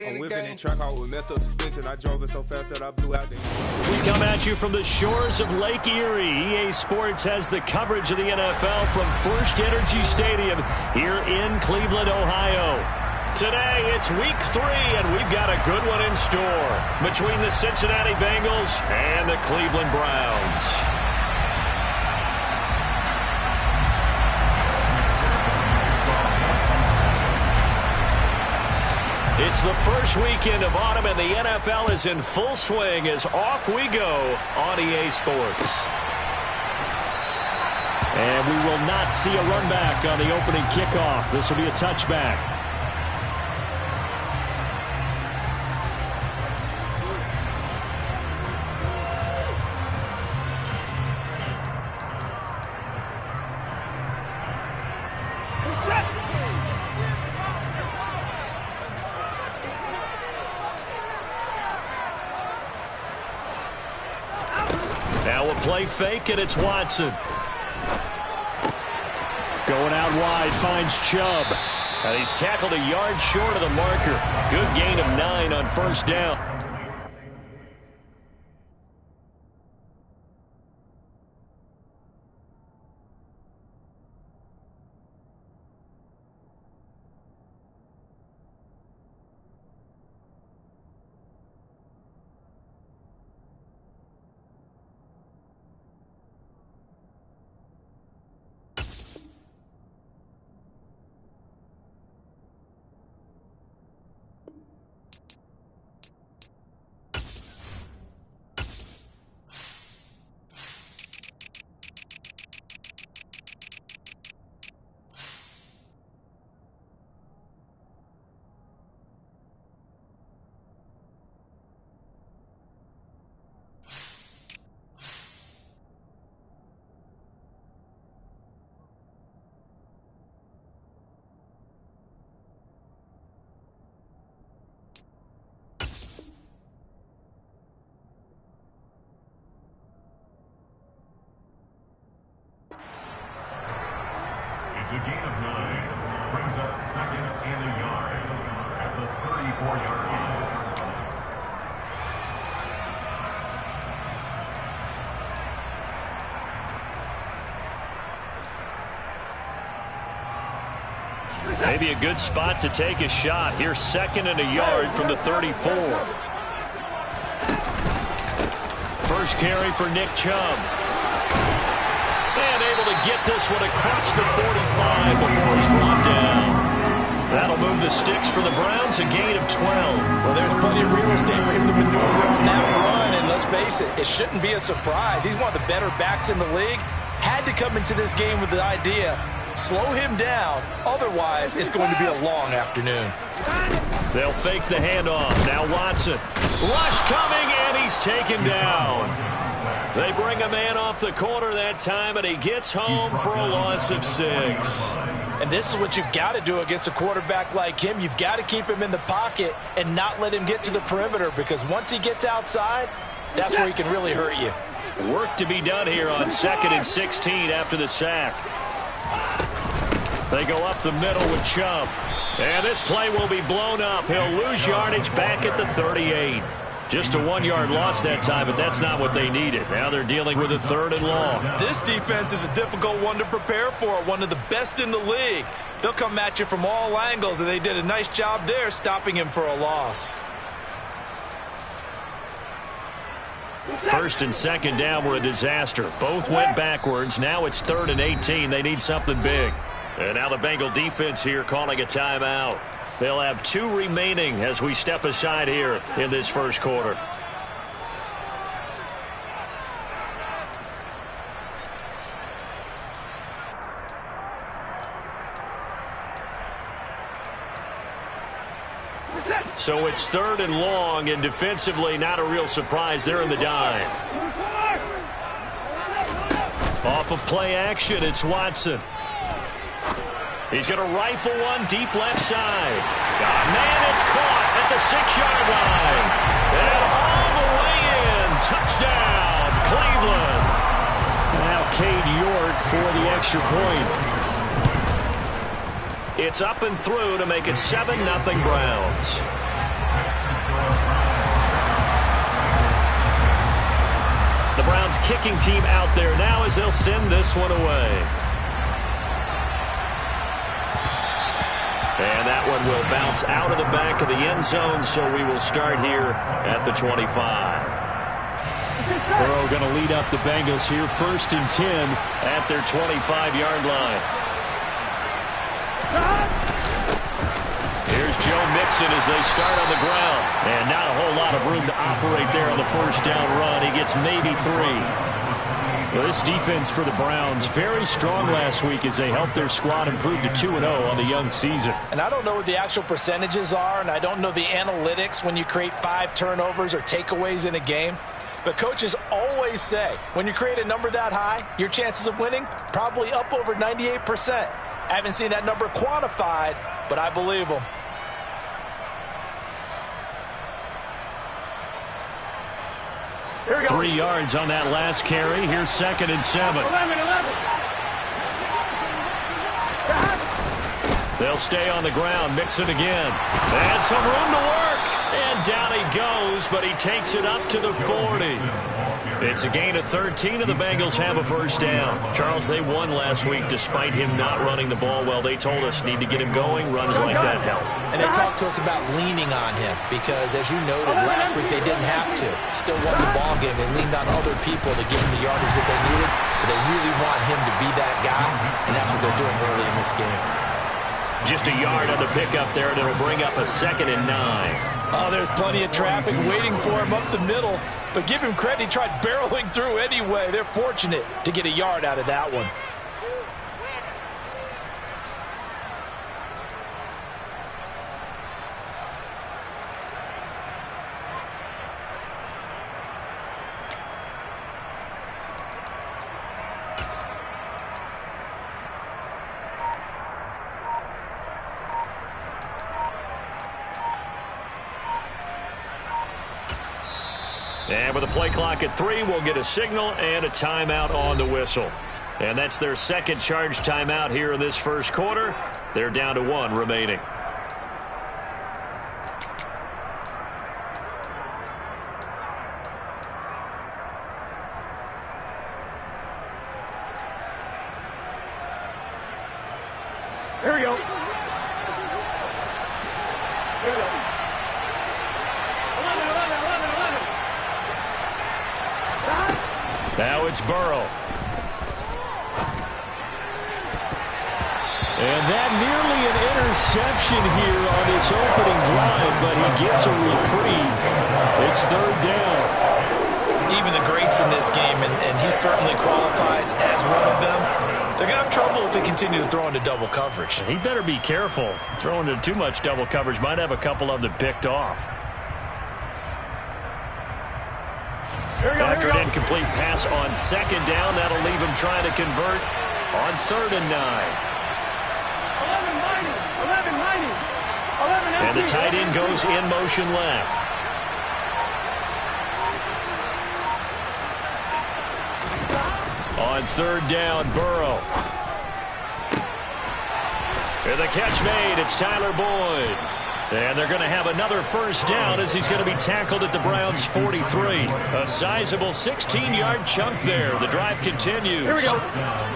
I'm whipping in track out with messed up suspension. I drove it so fast that I blew out the engine. We come at you from the shores of Lake Erie. EA Sports has the coverage of the NFL from First Energy Stadium here in Cleveland, Ohio. Today, it's week 3, and we've got a good one in store between the Cincinnati Bengals and the Cleveland Browns. It's the first weekend of autumn, and the NFL is in full swing as off we go on EA Sports. And we will not see a run back on the opening kickoff. This will be a touchback. Play fake, and it's Watson. Going out wide, finds Chubb. And he's tackled a yard short of the marker. Good gain of 9 on first down. A gain of 9 brings up second and a yard at the 34-yard line. Maybe a good spot to take a shot. Here's second and a yard from the 34. First carry for Nick Chubb. And able to get this one across the 45 before he's brought down. That'll move the sticks for the Browns, a gain of 12. Well, there's plenty of real estate for him to maneuver on that run, and let's face it, it shouldn't be a surprise. He's one of the better backs in the league. Had to come into this game with the idea, slow him down, otherwise it's going to be a long afternoon. They'll fake the handoff. Now Watson. Rush coming, and he's taken down. They bring a man off the corner that time, and he gets home for a loss of 6. And this is what you've got to do against a quarterback like him. You've got to keep him in the pocket and not let him get to the perimeter, because once he gets outside, that's where he can really hurt you. Work to be done here on 2nd and 16 after the sack. They go up the middle with Chubb. And this play will be blown up. He'll lose yardage back at the 38. Just a 1-yard loss that time, but that's not what they needed. Now they're dealing with a 3rd and long. This defense is a difficult one to prepare for, one of the best in the league. They'll come at you from all angles, and they did a nice job there stopping him for a loss. 1st and 2nd down were a disaster. Both went backwards. Now it's 3rd and 18. They need something big. And now the Bengal defense here calling a timeout. They'll have 2 remaining as we step aside here in this first quarter. So it's 3rd and long, and defensively not a real surprise. They're in the dime. Off of play action, it's Watson. He's going to rifle one deep left side. Man, it's caught at the 6-yard line. And all the way in. Touchdown, Cleveland. Now Cade York for the extra point. It's up and through to make it 7-0 Browns. kicking team out there now as they'll send this one away. And that one will bounce out of the back of the end zone, so we will start here at the 25. Burrow going to lead up the Bengals here, 1st and 10 at their 25-yard line. Here's Joe Mixon as they start on the ground. And not a whole lot of room to operate there on the first down run. He gets maybe 3. Well, this defense for the Browns, very strong last week as they helped their squad improve to 2-0 on the young season. And I don't know what the actual percentages are, and I don't know the analytics when you create 5 turnovers or takeaways in a game. But coaches always say, when you create a number that high, your chances of winning probably up over 98%. I haven't seen that number quantified, but I believe them. Here we go. 3 yards on that last carry. Here's 2nd and 7. 11. They'll stay on the ground. Mixon again. And some room to work. And down he goes, but he takes it up to the 40. It's a gain of 13, and the Bengals have a first down. Charles, they won last week despite him not running the ball well. They told us need to get him going. Runs like that help. And they talked to us about leaning on him because, as you noted, last week they didn't have to. Still won the ball game. They leaned on other people to give him the yardage that they needed, but they really want him to be that guy, and that's what they're doing early in this game. Just a yard on the pickup there, and it'll bring up a 2nd and 9. Oh, there's plenty of traffic waiting for him up the middle. But give him credit, he tried barreling through anyway. They're fortunate to get a yard out of that one. And with a play clock at 3, we'll get a signal and a timeout on the whistle. And that's their 2nd charge timeout here in this first quarter. They're down to 1 remaining. Here we go. Here we go. 11. Now it's Burrow. And that nearly an interception here on this opening drive, but he gets a reprieve. It's 3rd down. Even the greats in this game, and he certainly qualifies as one of them, they're going to have trouble if they continue to throw into double coverage. He better be careful. Throwing into too much double coverage might have a couple of them picked off. After an incomplete pass on 2nd down, that'll leave him trying to convert on 3rd and 9. 11. And the tight end goes in motion left. On 3rd down, Burrow. And the catch made. It's Tyler Boyd. And they're going to have another first down as he's going to be tackled at the Browns' 43. A sizable 16-yard chunk there. The drive continues. Here we go.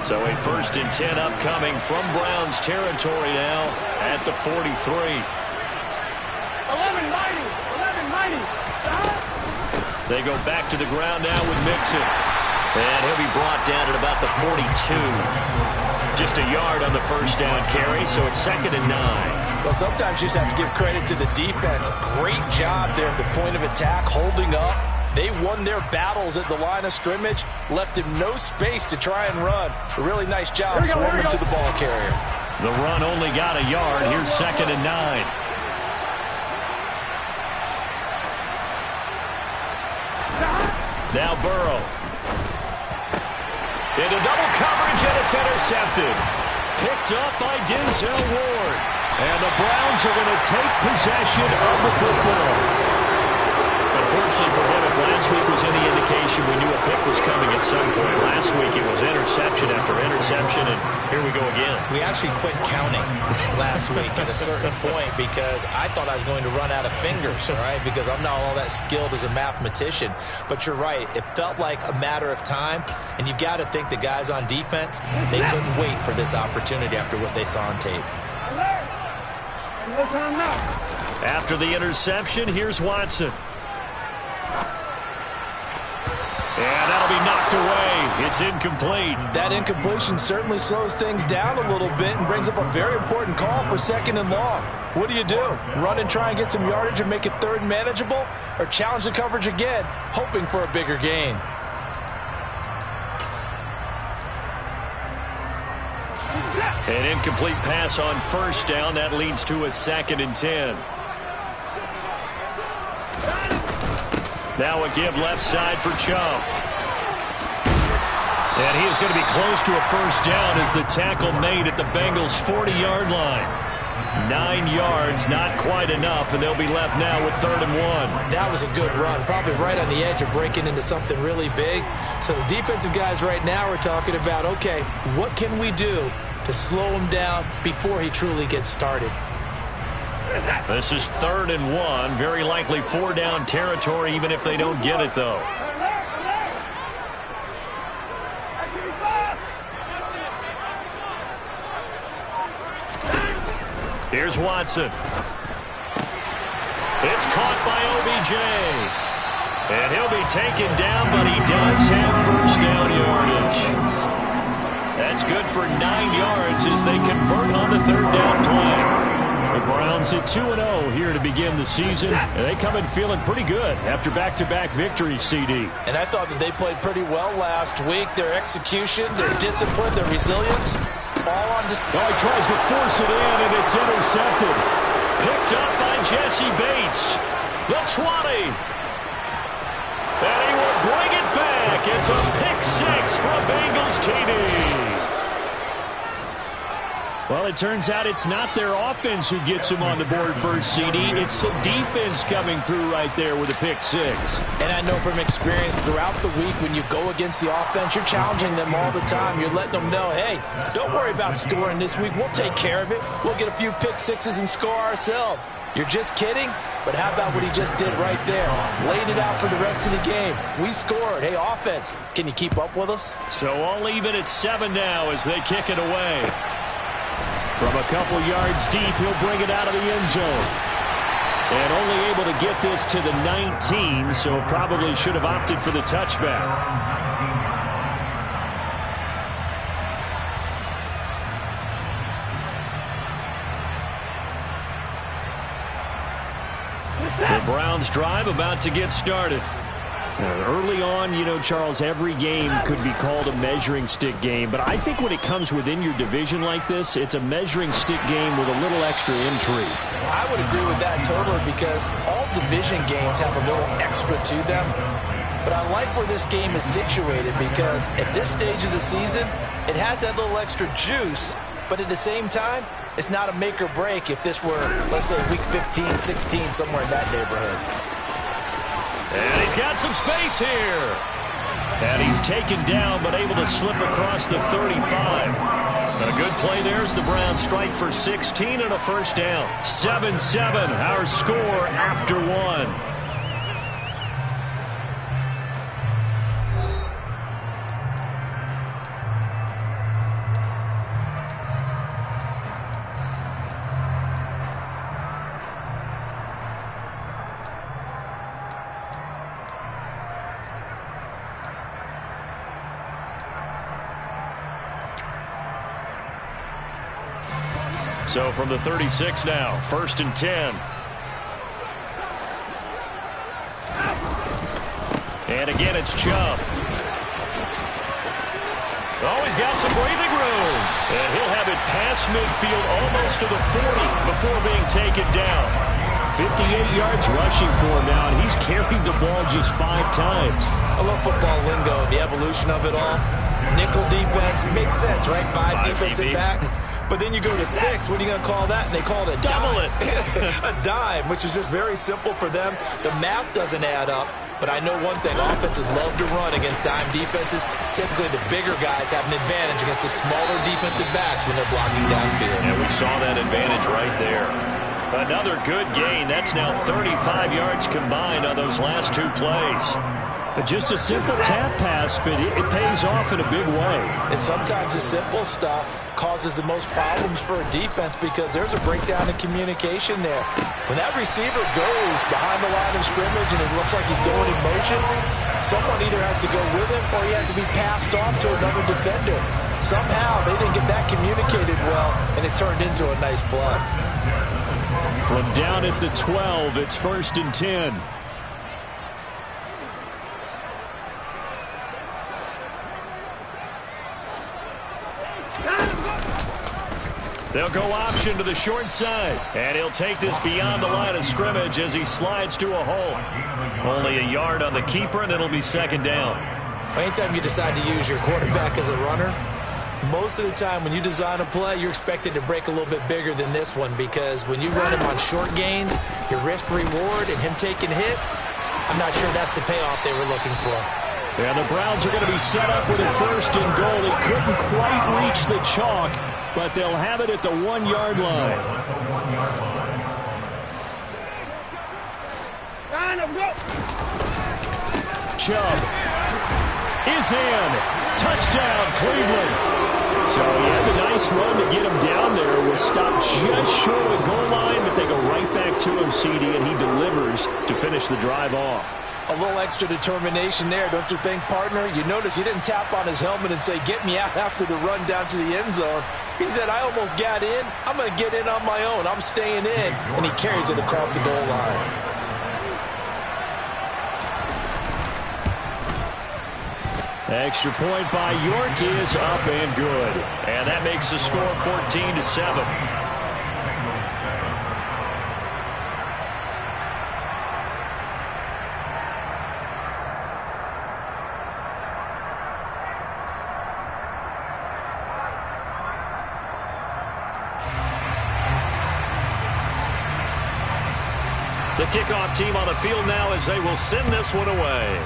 So a 1st and 10 upcoming from Browns territory now at the 43. 11. They go back to the ground now with Mixon. And he'll be brought down at about the 42. Just a yard on the first down carry, so it's 2nd and 9. Well, sometimes you just have to give credit to the defense. Great job there at the point of attack, holding up. They won their battles at the line of scrimmage, left him no space to try and run. A really nice job swarming to the ball carrier. The run only got a yard. Here's 2nd and 9. Now Burrow. Into double coverage, and it's intercepted. Picked up by Denzel Ward. And the Browns are going to take possession of the football. Unfortunately for him, if last week was any indication, situation, we knew a pick was coming at some point. Last week it was interception after interception, and here we go again. We actually quit counting last week at a certain point because I thought I was going to run out of fingers, all right, because I'm not all that skilled as a mathematician. But you're right. It felt like a matter of time, and you've got to think the guys on defense, they couldn't wait for this opportunity after what they saw on tape. After the interception, here's Watson. And that'll be knocked away. It's incomplete. That incompletion certainly slows things down a little bit and brings up a very important call for 2nd and long. What do? Run and try and get some yardage and make it 3rd and manageable? Or challenge the coverage again, hoping for a bigger gain? An incomplete pass on 1st down. That leads to a 2nd and 10. Now a give left side for Chubb. And he is going to be close to a 1st down as the tackle made at the Bengals' 40-yard line. 9 yards, not quite enough, and they'll be left now with 3rd and 1. That was a good run, probably right on the edge of breaking into something really big. So the defensive guys right now are talking about, okay, what can we do to slow him down before he truly gets started? This is 3rd and 1. Very likely 4-down territory, even if they don't get it, though. Here's Watson. It's caught by OBJ. And he'll be taken down, but he does have 1st down yardage. That's good for 9 yards as they convert on the 3rd down play. The Browns at 2-0 here to begin the season, and they come in feeling pretty good after back-to-back victories, CD. And I thought that they played pretty well last week. Their execution, their discipline, their resilience, all on display. Oh, he tries to force it in, and it's intercepted. Picked up by Jesse Bates. The 20. And he will bring it back. It's a pick 6 from Bengals TD. Well, it turns out it's not their offense who gets them on the board first, CD. It's the defense coming through right there with a pick 6. And I know from experience throughout the week when you go against the offense, you're challenging them all the time. You're letting them know, hey, don't worry about scoring this week. We'll take care of it. We'll get a few pick 6s and score ourselves. You're just kidding? But how about what he just did right there? Laid it out for the rest of the game. We scored. Hey, offense, can you keep up with us? So all even at 7 now as they kick it away. From a couple yards deep, he'll bring it out of the end zone. And only able to get this to the 19, so probably should have opted for the touchback. The Browns drive about to get started. Early on, you know, Charles, every game could be called a measuring stick game. But I think when it comes within your division like this, it's a measuring stick game with a little extra intrigue. I would agree with that totally because all division games have a little extra to them. But I like where this game is situated because at this stage of the season, it has that little extra juice. But at the same time, it's not a make or break if this were, let's say, week 15, 16, somewhere in that neighborhood. And he's got some space here. And he's taken down, but able to slip across the 35. A good play there as the Browns strike for 16 and a 1st down. 7-7, our score after 1. So from the 36 now, 1st and 10. And again, it's Chubb. Oh, he's got some breathing room. And he'll have it past midfield almost to the 40 before being taken down. 58 yards rushing for him now, and he's carried the ball just 5 times. I love football lingo, the evolution of it all. Nickel defense makes sense, right? 5 defensive backs. But then you go to 6. What are you going to call that? And they call it a double dime. A dime, which is just very simple for them. The math doesn't add up. But I know one thing, offenses love to run against dime defenses. Typically, the bigger guys have an advantage against the smaller defensive backs when they're blocking downfield. And we saw that advantage right there. Another good gain. That's now 35 yards combined on those last two plays. Just a simple tap pass, but it pays off in a big way. And sometimes the simple stuff causes the most problems for a defense because there's a breakdown in communication there. When that receiver goes behind the line of scrimmage and it looks like he's going in motion, someone either has to go with him or he has to be passed off to another defender. Somehow they didn't get that communicated well, and it turned into a nice play. From down at the 12, it's 1st and 10. They'll go option to the short side. And he'll take this beyond the line of scrimmage as he slides to a hole. Only a yard on the keeper, and it'll be 2nd down. Anytime you decide to use your quarterback as a runner, most of the time when you design a play, you're expected to break a little bit bigger than this one because when you run him on short gains, your risk-reward and him taking hits, I'm not sure that's the payoff they were looking for. Yeah, the Browns are going to be set up with a 1st and goal. They couldn't quite reach the chalk, but they'll have it at the 1-yard line. Chubb is in. Touchdown, Cleveland. So he had a nice run to get him down there. Was stopped just short of the goal line, but they go right back to him, CD, and he delivers to finish the drive off. A little extra determination there, don't you think, partner? You notice he didn't tap on his helmet and say, get me out after the run down to the end zone. He said, I almost got in. I'm going to get in on my own. I'm staying in. And he carries it across the goal line. Extra point by York is up and good. And that makes the score 14-7. The kickoff team on the field now as they will send this one away.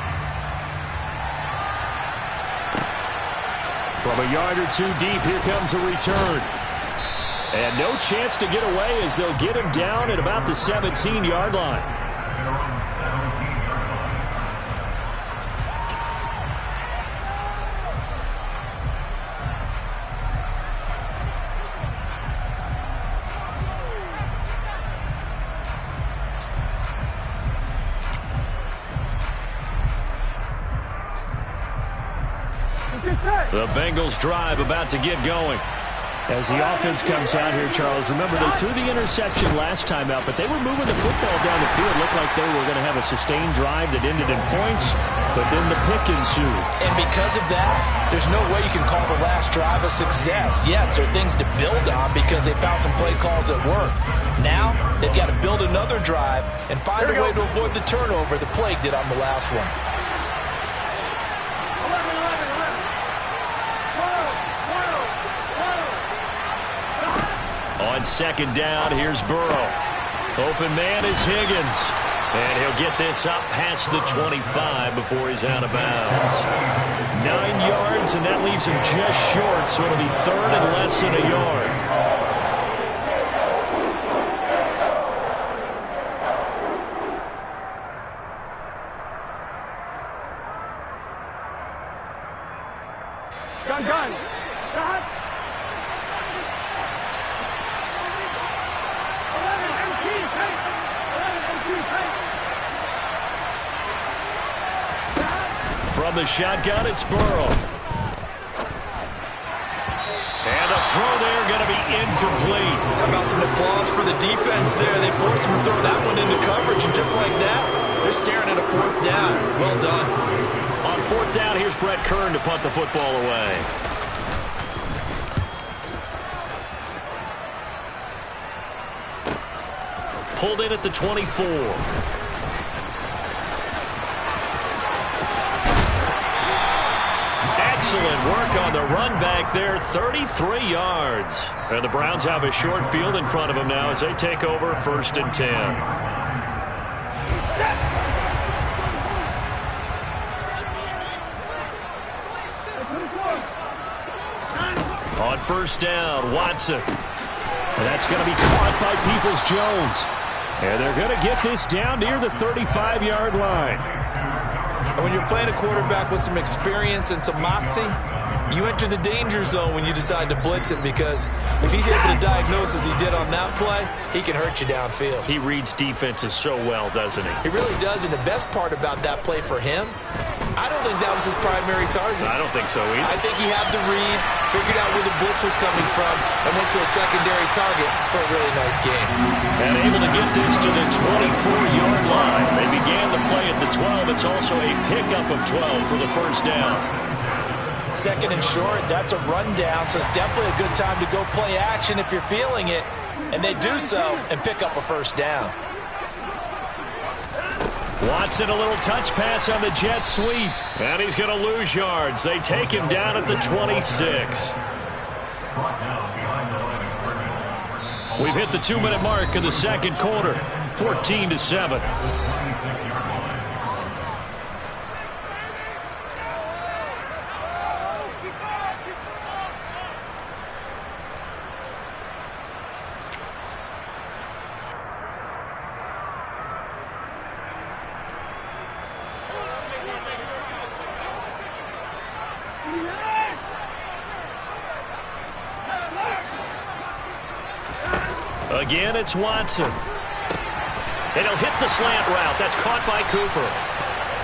From a yard or two deep, here comes a return. And no chance to get away as they'll get him down at about the 17-yard line. The Bengals drive about to get going. As the offense comes out here, Charles, remember they threw the interception last time out, but they were moving the football down the field. Looked like they were going to have a sustained drive that ended in points, but then the pick ensued. And because of that, there's no way you can call the last drive a success. Yes, there are things to build on because they found some play calls that work. Now, they've got to build another drive and find a way to avoid the turnover the plague did on the last one. On 2nd down, here's Burrow. Open man is Higgins. And he'll get this up past the 25 before he's out of bounds. 9 yards, and that leaves him just short, so it'll be 3rd and less than a yard. Gun. From the shotgun, it's Burrow. And a throw there going to be incomplete. How about some applause for the defense there? They forced him to throw that one into coverage, and just like that, they're staring at a 4th down. Well done. On 4th down, here's Brett Kern to punt the football away. Pulled in at the 24. Excellent work on the run back there, 33 yards. And the Browns have a short field in front of them now as they take over 1st and 10. On first down, Watson. And that's going to be caught by Peoples-Jones. And they're going to get this down near the 35-yard line. And when you're playing a quarterback with some experience and some moxie, you enter the danger zone when you decide to blitz him, because if he's able to diagnose as he did on that play, he can hurt you downfield. He reads defenses so well, doesn't he? He really does, and the best part about that play for him, I don't think that was his primary target. I don't think so either. I think he had the read, figured out where the blitz was coming from, and went to a secondary target for a really nice game. And able to get this to the 24-yard line. They began the play at the 12. It's also a pickup of 12 for the first down. Second and short, that's a rundown, so it's definitely a good time to go play action if you're feeling it. And they do so and pick up a first down. Watson, a little touch pass on the jet sweep. And he's going to lose yards. They take him down at the 26. We've hit the 2-minute mark of the second quarter. 14-7. Again, it's Watson. And he'll hit the slant route. That's caught by Cooper.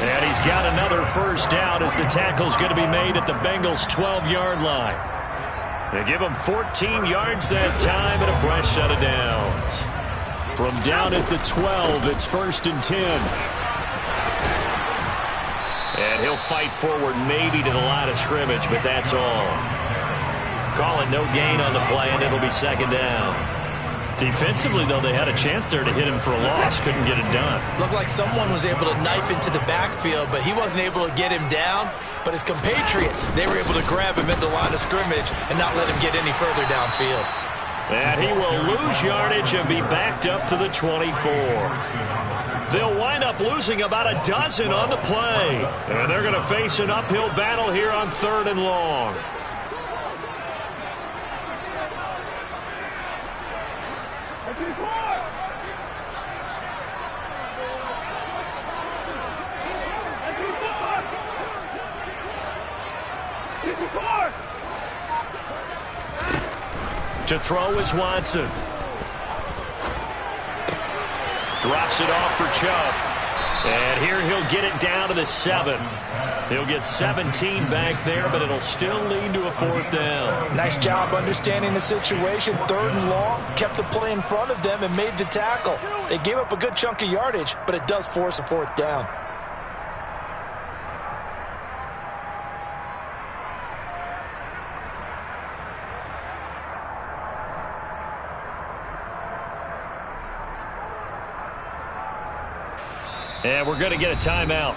And he's got another first down as the tackle's going to be made at the Bengals' 12-yard line. They give him 14 yards that time and a fresh set of downs. From down at the 12, it's 1st and 10. And he'll fight forward maybe to the line of scrimmage, but that's all. Calling no gain on the play, and it'll be 2nd down. Defensively, though, they had a chance there to hit him for a loss. Couldn't get it done. Looked like someone was able to knife into the backfield, but he wasn't able to get him down. But his compatriots, they were able to grab him at the line of scrimmage and not let him get any further downfield. And he will lose yardage and be backed up to the 24. They'll wind up losing about a dozen on the play. And they're going to face an uphill battle here on 3rd and long. To throw is Watson. Drops it off for Chubb. And here he'll get it down to the 7. He'll get 17 back there, but it'll still lead to a 4th down. Nice job understanding the situation. 3rd and long, kept the play in front of them and made the tackle. They gave up a good chunk of yardage, but it does force a 4th down. And we're going to get a timeout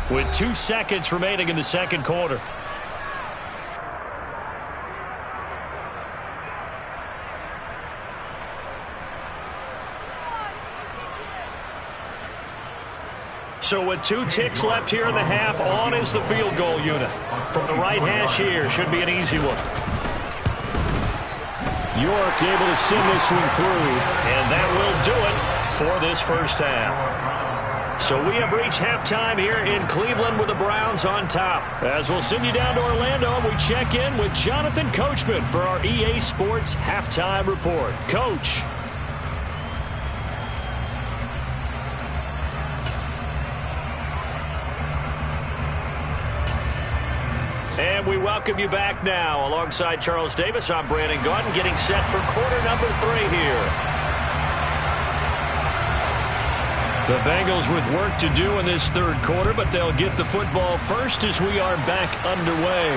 with 2 seconds remaining in the second quarter. So with 2 ticks left here in the half, on is the field goal unit. From the right hash here, should be an easy one. York able to send this one through. And that will do it for this first half. So we have reached halftime here in Cleveland with the Browns on top. As we'll send you down to Orlando, we check in with Jonathan Coachman for our EA Sports Halftime Report. Coach. And we welcome you back now. Alongside Charles Davis, I'm Brandon Gaudin, getting set for quarter number 3 here. The Bengals with work to do in this 3rd quarter, but they'll get the football first as we are back underway.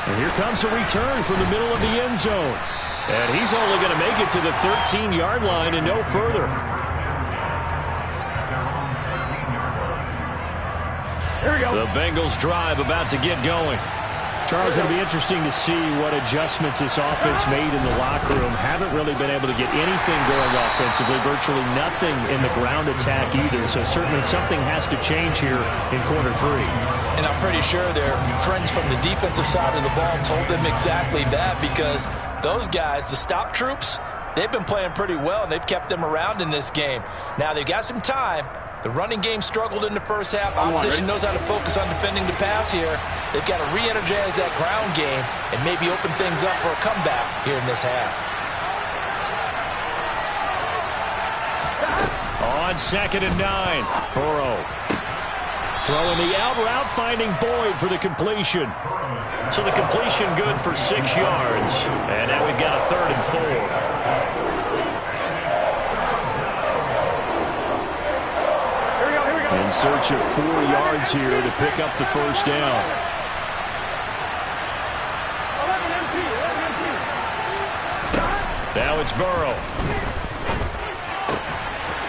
And here comes a return from the middle of the end zone. And he's only going to make it to the 13-yard line and no further. Here we go. The Bengals drive about to get going. Charles, it'll be interesting to see what adjustments this offense made in the locker room. Haven't really been able to get anything going offensively, virtually nothing in the ground attack either. So certainly something has to change here in quarter 3. And I'm pretty sure their friends from the defensive side of the ball told them exactly that, because those guys, the stop troops, they've been playing pretty well, and they've kept them around in this game. Now they've got some time. The running game struggled in the first half. Opposition knows how to focus on defending the pass here. They've got to re-energize that ground game and maybe open things up for a comeback here in this half. On 2nd and 9, Burrow throwing the out route, finding Boyd for the completion. So the completion good for 6 yards. And now we've got a 3rd and 4. In search of 4 yards here to pick up the first down. Now it's Burrow.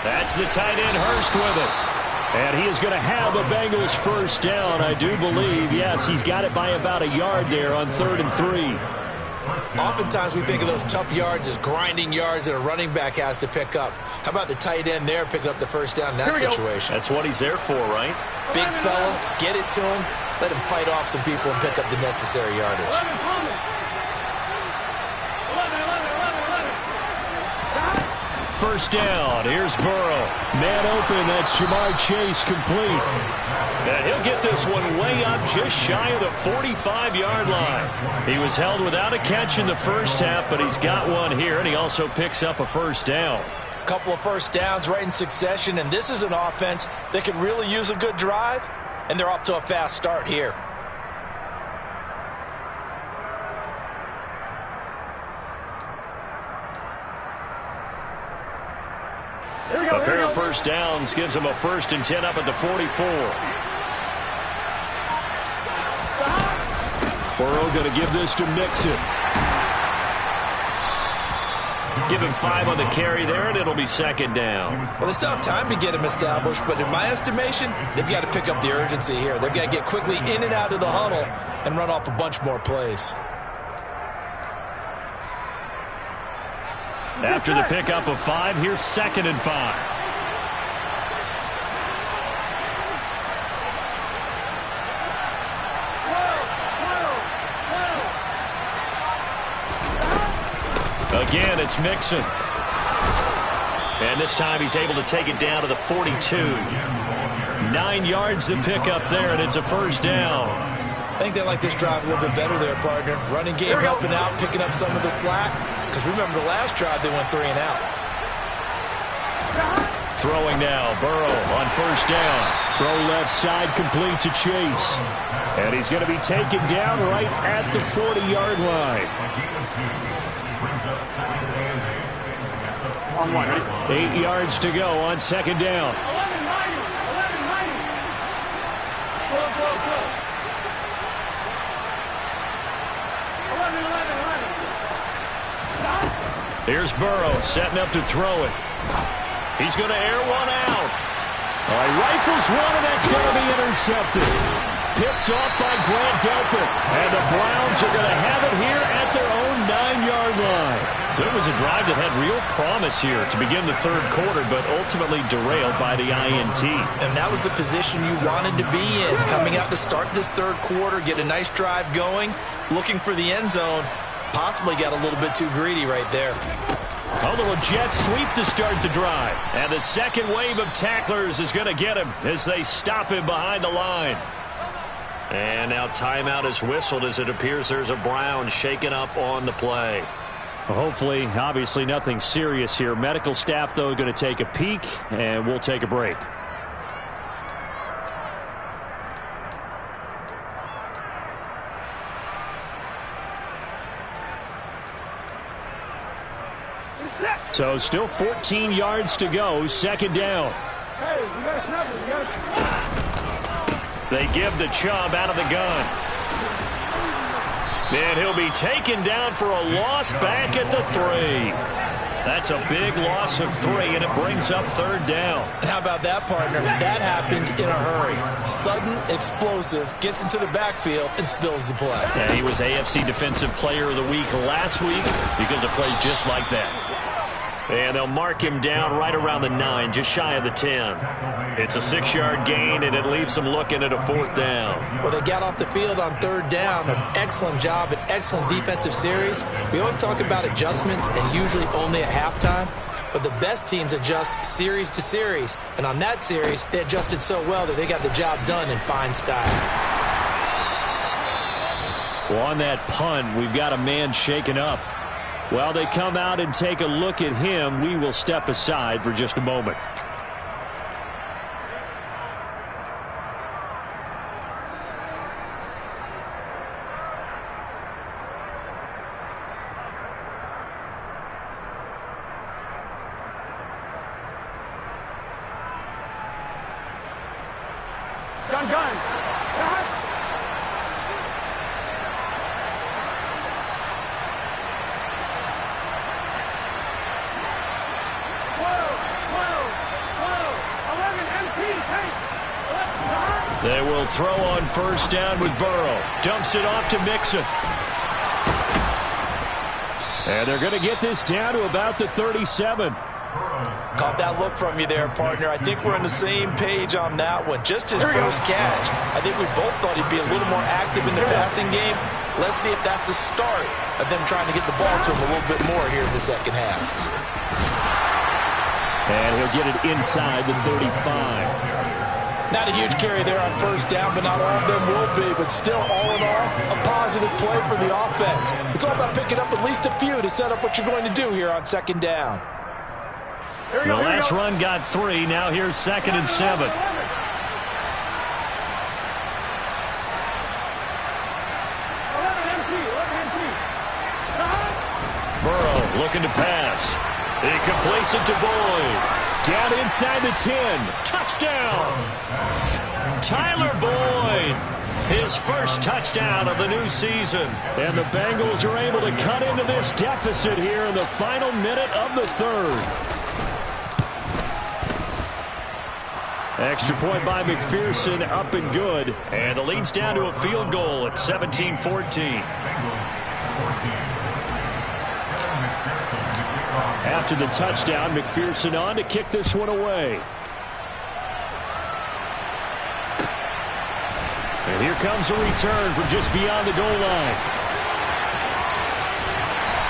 That's the tight end, Hurst, with it. And he is going to have the Bengals first down, I do believe. Yes, he's got it by about a yard there on 3rd and 3. Oftentimes we think of those tough yards as grinding yards that a running back has to pick up. How about the tight end there picking up the first down in that situation? That's what he's there for, right? Big fella, get it to him, let him fight off some people and pick up the necessary yardage. First down, here's Burrow. Man open, that's Jamar Chase, complete. And he'll get this one way up just shy of the 45-yard line. He was held without a catch in the first half, but he's got one here, and he also picks up a first down. A couple of first downs right in succession, and this is an offense that could really use a good drive, and they're off to a fast start here. A pair of first downs gives him a 1st and 10 up at the 44. Burrow going to give this to Mixon. Give him 5 on the carry there, and it'll be 2nd down. Well, they still have time to get him established, but in my estimation, they've got to pick up the urgency here. They've got to get quickly in and out of the huddle and run off a bunch more plays. After the pickup of 5, here's 2nd and 5. Again, it's Mixon. And this time he's able to take it down to the 42. 9 yards to pick up there, and it's a first down. I think they like this drive a little bit better there, partner. Running game helping out, picking up some of the slack. Because remember the last drive, they went 3 and out. Throwing now, Burrow on first down. Throw left side, complete to Chase. And he's going to be taken down right at the 40-yard line. 8 yards to go on 2nd down. Here's Burrow setting up to throw it. He's going to air one out. He rifles one, and that's going to be intercepted. Picked off by Grant Delpit. And the Browns are going to have it here at their own 9-yard line. So it was a drive that had real promise here to begin the 3rd quarter, but ultimately derailed by the INT. And that was the position you wanted to be in. Coming out to start this 3rd quarter, get a nice drive going, looking for the end zone. Possibly got a little bit too greedy right there. A little jet sweep to start the drive. And the second wave of tacklers is going to get him as they stop him behind the line. And now timeout is whistled as it appears there's a Brown shaken up on the play. Well, hopefully, obviously nothing serious here. Medical staff, though, going to take a peek, and we'll take a break. So still 14 yards to go, 2nd down. Hey, you got to snap it. You got to... They give the Chubb out of the gun. And he'll be taken down for a loss back at the 3. That's a big loss of 3, and it brings up 3rd down. How about that, partner? That happened in a hurry. Sudden, explosive, gets into the backfield, and spills the play. Yeah, he was AFC Defensive Player of the Week last week because of plays just like that. And they'll mark him down right around the 9, just shy of the 10. It's a 6-yard gain, and it leaves them looking at a 4th down. Well, they got off the field on 3rd down. An excellent job, an excellent defensive series. We always talk about adjustments, and usually only at halftime. But the best teams adjust series to series. And on that series, they adjusted so well that they got the job done in fine style. Well, on that punt, we've got a man shaken up. While they come out and take a look at him, we will step aside for just a moment. Gun. They will throw on 1st down with Burrow. Dumps it off to Mixon. And they're going to get this down to about the 37. Caught that look from you there, partner. I think we're on the same page on that one. Just his first catch. I think we both thought he'd be a little more active in the passing game. Let's see if that's the start of them trying to get the ball to him a little bit more here in the second half. And he'll get it inside the 35. Not a huge carry there on 1st down, but not all of them will be. But still, all in all, a positive play for the offense. It's all about picking up at least a few to set up what you're going to do here on 2nd down. The last run got 3. Now here's 2nd and 7. Burrow looking to pass. He completes it to Boyd. Down inside the 10. Touchdown! Tyler Boyd. His first touchdown of the new season. And the Bengals are able to cut into this deficit here in the final minute of the 3rd. Extra point by McPherson, up and good. And the lead's down to a field goal at 17-14. After the touchdown, McPherson on to kick this one away. And here comes a return from just beyond the goal line.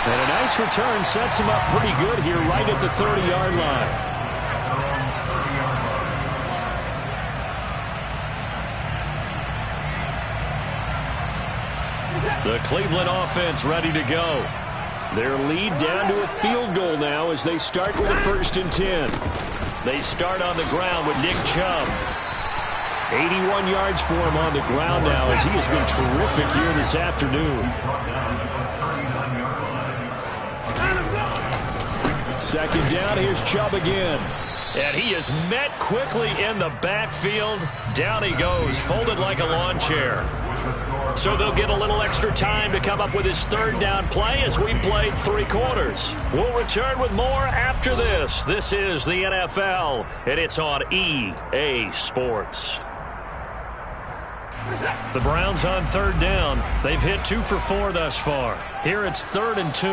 And a nice return sets him up pretty good here right at the 30-yard line. The Cleveland offense ready to go. Their lead down to a field goal now as they start with a 1st and 10. They start on the ground with Nick Chubb. 81 yards for him on the ground now as he has been terrific here this afternoon. 2nd down, here's Chubb again. And he is met quickly in the backfield. Down he goes, folded like a lawn chair. So they'll get a little extra time to come up with his 3rd down play as we played 3 quarters. We'll return with more after this. This is the NFL, and it's on EA Sports. The Browns on 3rd down. They've hit 2 for 4 thus far. Here it's 3rd and 2.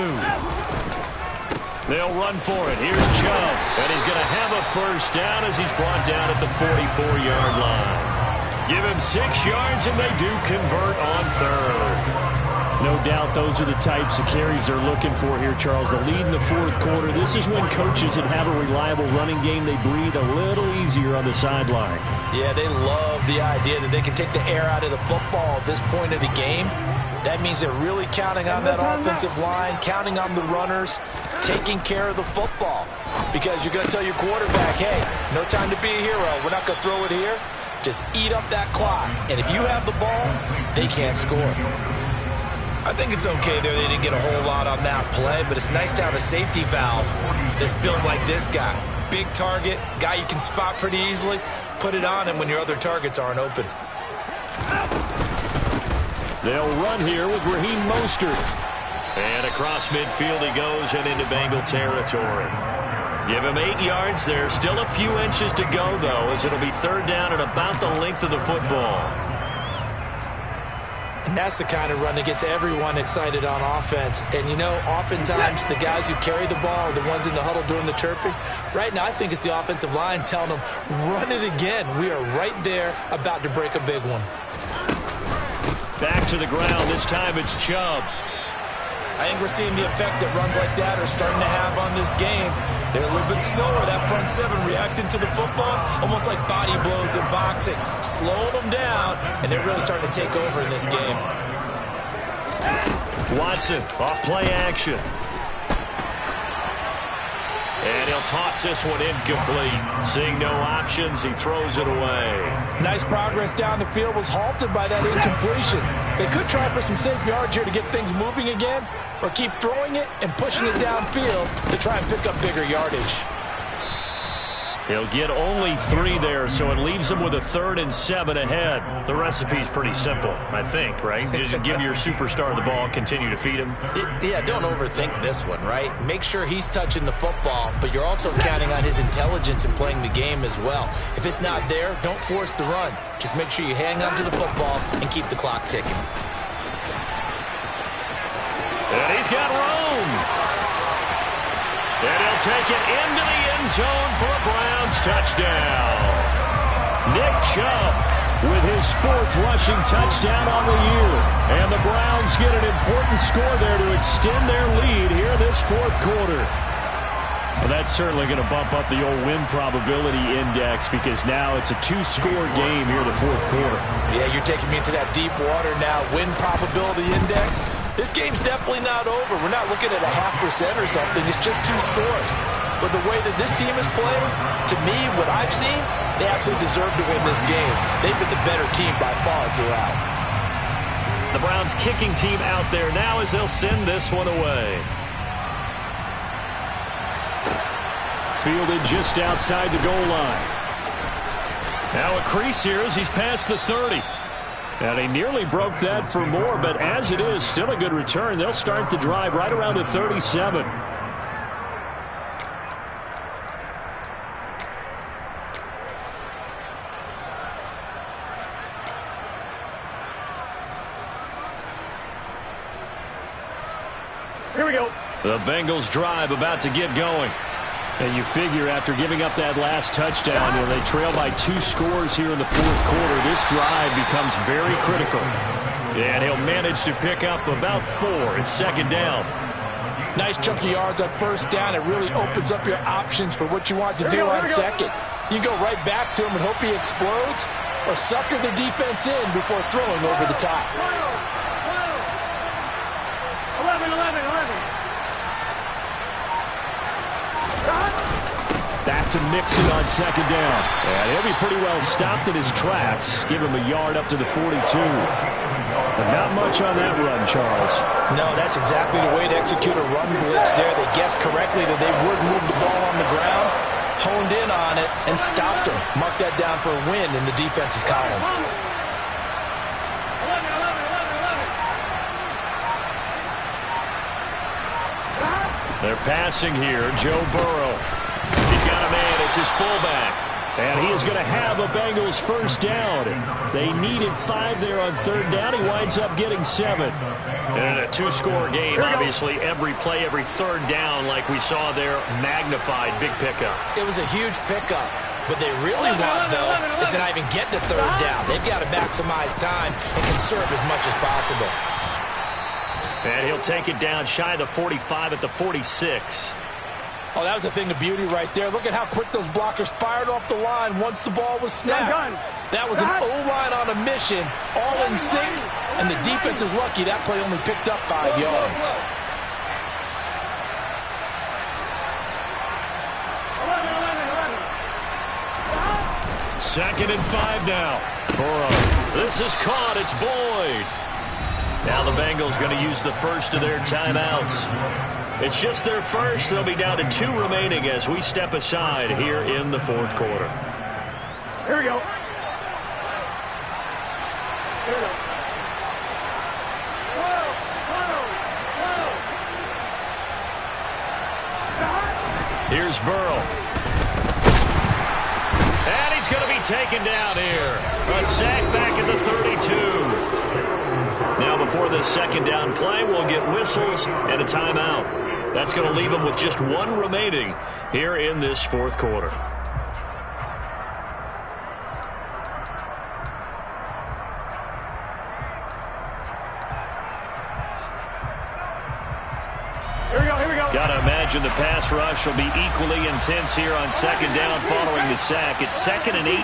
They'll run for it. Here's Chubb, and he's going to have a 1st down as he's brought down at the 44-yard line. Give him 6 yards, and they do convert on 3rd. No doubt those are the types of carries they're looking for here, Charles. The lead in the 4th quarter. This is when coaches that have a reliable running game, they breathe a little easier on the sideline. Yeah, they love the idea that they can take the air out of the football at this point of the game. That means they're really counting on that offensive line, counting on the runners, taking care of the football. Because you're going to tell your quarterback, hey, no time to be a hero. We're not going to throw it here. Just eat up that clock. And if you have the ball, they can't score. I think it's okay there. They didn't get a whole lot on that play, but it's nice to have a safety valve that's built like this guy. Big target, guy you can spot pretty easily. Put it on him when your other targets aren't open. They'll run here with Raheem Mostert. And across midfield he goes and into Bengal territory. Give him 8 yards there. Still a few inches to go, though, as it'll be third down at about the length of the football. And that's the kind of run that gets everyone excited on offense. And, you know, oftentimes the guys who carry the ball are the ones in the huddle doing the chirping. Right now, I think it's the offensive line telling them, run it again. We are right there about to break a big one. Back to the ground. This time it's Chubb. I think we're seeing the effect that runs like that are starting to have on this game. They're a little bit slower, that front seven reacting to the football, almost like body blows in boxing, slowing them down, and they're really starting to take over in this game. Watson, off play action. And he'll toss this one incomplete. Seeing no options, he throws it away. Nice progress down the field, was halted by that incompletion. They could try for some safe yards here to get things moving again, or keep throwing it and pushing it downfield to try and pick up bigger yardage. He'll get only 3 there, so it leaves him with a 3rd and 7 ahead. The recipe's pretty simple, I think, right? Just give your superstar the ball, continue to feed him. Yeah, don't overthink this one, right? Make sure he's touching the football, but you're also counting on his intelligence in playing the game as well. If it's not there, don't force the run. Just make sure you hang on to the football and keep the clock ticking. And he's got room. And he'll take it into the end zone for a Browns touchdown. Nick Chubb with his 4th rushing touchdown on the year. And the Browns get an important score there to extend their lead here this 4th quarter. Well, that's certainly going to bump up the old win probability index because now it's a 2-score game here in the 4th quarter. Yeah, you're taking me into that deep water now. Win probability index. This game's definitely not over. We're not looking at a 0.5% or something. It's just 2 scores. But the way that this team is playing, to me, what I've seen, they absolutely deserve to win this game. They've been the better team by far throughout. The Browns kicking team out there now as they'll send this one away. Fielded just outside the goal line. Now a crease here as he's past the 30. And he nearly broke that for more, but as it is, still a good return. They'll start the drive right around the 37. Here we go. The Bengals drive about to get going. And you figure after giving up that last touchdown, they trail by 2 scores here in the 4th quarter. This drive becomes very critical. And he'll manage to pick up about 4. It's 2nd down. Nice chunk of yards on 1st down. It really opens up your options for what you want to do on 2nd. You go right back to him and hope he explodes, or sucker the defense in before throwing over the top. 11. Back to Mixon on 2nd down. And he'll be pretty well stopped in his tracks. Give him a yard up to the 42. But not much on that run, Charles. No, that's exactly the way to execute a run blitz there. They guessed correctly that they would move the ball on the ground, honed in on it, and stopped them. Mark that down for a win in the defense's column. 11. They're passing here. Joe Burrow. He's got a man. It's his fullback. And he is going to have a Bengals 1st down. They needed 5 there on 3rd down. He winds up getting 7. And a 2-score game, obviously. Every play, every 3rd down, like we saw there, magnified. Big pickup. It was a huge pickup. What they really want, though, is to not even get to 3rd down. They've got to maximize time and conserve as much as possible. And he'll take it down shy of the 45 at the 46. Oh, that was a thing of beauty right there. Look at how quick those blockers fired off the line once the ball was snapped. That was an O-line on a mission, all in sync, and the defense is lucky that play only picked up 5 yards. 2nd and 5 now. Burrow. This is caught. It's Boyd. Now the Bengals going to use the first of their timeouts. It's just their first. They'll be down to 2 remaining as we step aside here in the 4th quarter. Here we go. Here we go. Here's Burrow. And he's going to be taken down here. A sack back at the 32. Now before this second down play, we'll get whistles and a timeout. That's going to leave them with just one remaining here in this fourth quarter. Got to imagine the pass rush will be equally intense here on second down following the sack. It's 2nd and 18.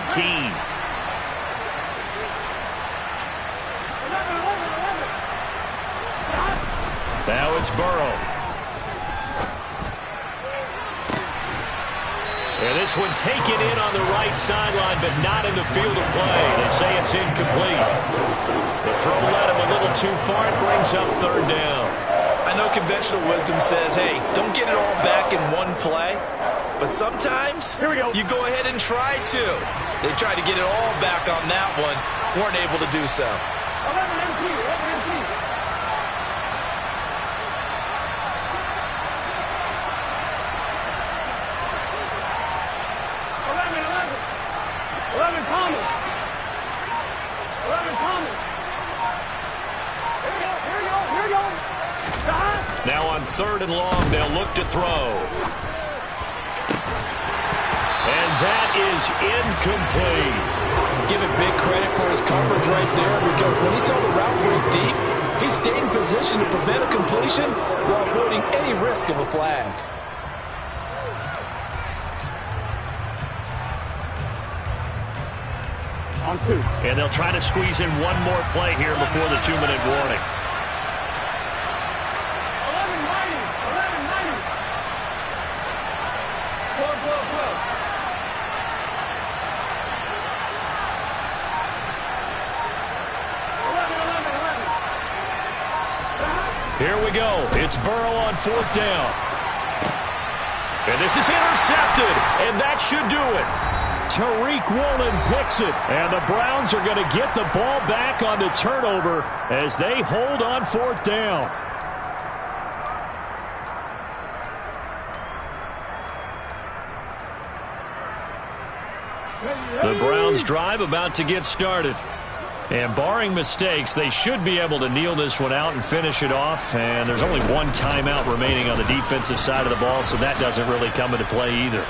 Now it's Burrow. And this one taken in on the right sideline, but not in the field of play. They say it's incomplete. The throw led him a little too far. It brings up third down. I know conventional wisdom says, hey, don't get it all back in one play. But sometimes you go ahead and try to. They tried to get it all back on that one. Weren't able to do so. 11 MT, 11 MT. 11 Thomas. 11 Thomas. Here we go. Now on 3rd and long, they'll look to throw. And that is incomplete. Give it big credit for his coverage right there, because when he saw the route break deep, he stayed in position to prevent a completion while avoiding any risk of a flag. On 2. And they'll try to squeeze in one more play here before the 2-minute warning. 11. Here we go. It's Burrow on 4th down. And this is intercepted, and that should do it. Tariq Woolen picks it, and the Browns are going to get the ball back on the turnover as they hold on 4th down. The Browns drive about to get started. And barring mistakes, they should be able to kneel this one out and finish it off. And there's only one timeout remaining on the defensive side of the ball, so that doesn't really come into play either.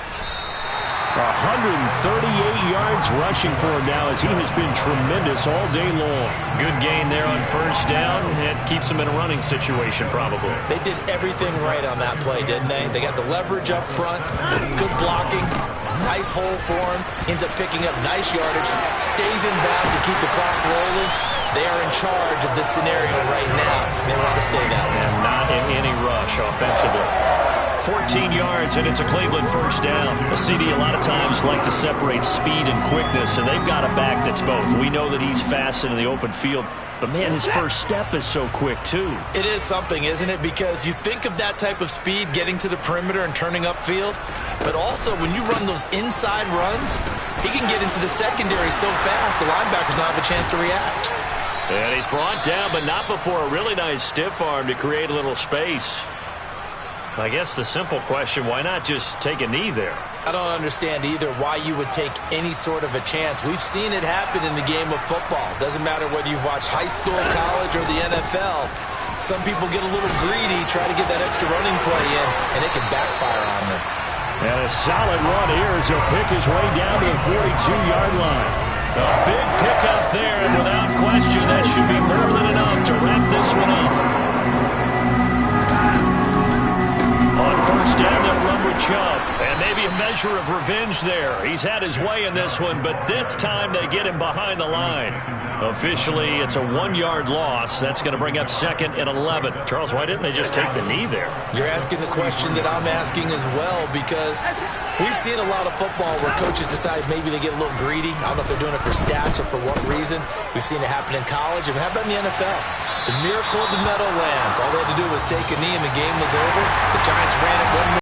138 yards rushing for him now as he has been tremendous all day long. Good gain there on 1st down. It keeps him in a running situation probably. They did everything right on that play, didn't they? They got the leverage up front, good blocking, nice hole for him, ends up picking up nice yardage, stays in bounds to keep the clock rolling. They are in charge of this scenario right now. They want to stay that way. And not in any rush offensively. 14 yards, and it's a Cleveland 1st down. The CD a lot of times like to separate speed and quickness, and they've got a back that's both. We know that he's fast in the open field, but, man, his first step is so quick, too. It is something, isn't it? Because you think of that type of speed getting to the perimeter and turning upfield, but also when you run those inside runs, he can get into the secondary so fast the linebackers don't have a chance to react. And he's brought down, but not before a really nice stiff arm to create a little space. I guess the simple question, why not just take a knee there? I don't understand either why you would take any sort of a chance. We've seen it happen in the game of football. Doesn't matter whether you watch high school, college, or the NFL. Some people get a little greedy, try to get that extra running play in, and it can backfire on them. And a solid run here as he'll pick his way down to the 42-yard line. A big pickup there, and without question, that should be more than enough to wrap this one up. On 1st down, they'll run with Chubb. And maybe a measure of revenge there. He's had his way in this one, but this time they get him behind the line. Officially, it's a 1-yard loss. That's going to bring up 2nd and 11. Charles, why didn't they just take the knee there? You're asking the question that I'm asking as well, because we've seen a lot of football where coaches decide maybe they get a little greedy. I don't know if they're doing it for stats or for what reason. We've seen it happen in college, and how about in the NFL? The miracle of the Meadowlands. All they had to do was take a knee and the game was over. The Giants ran it one more.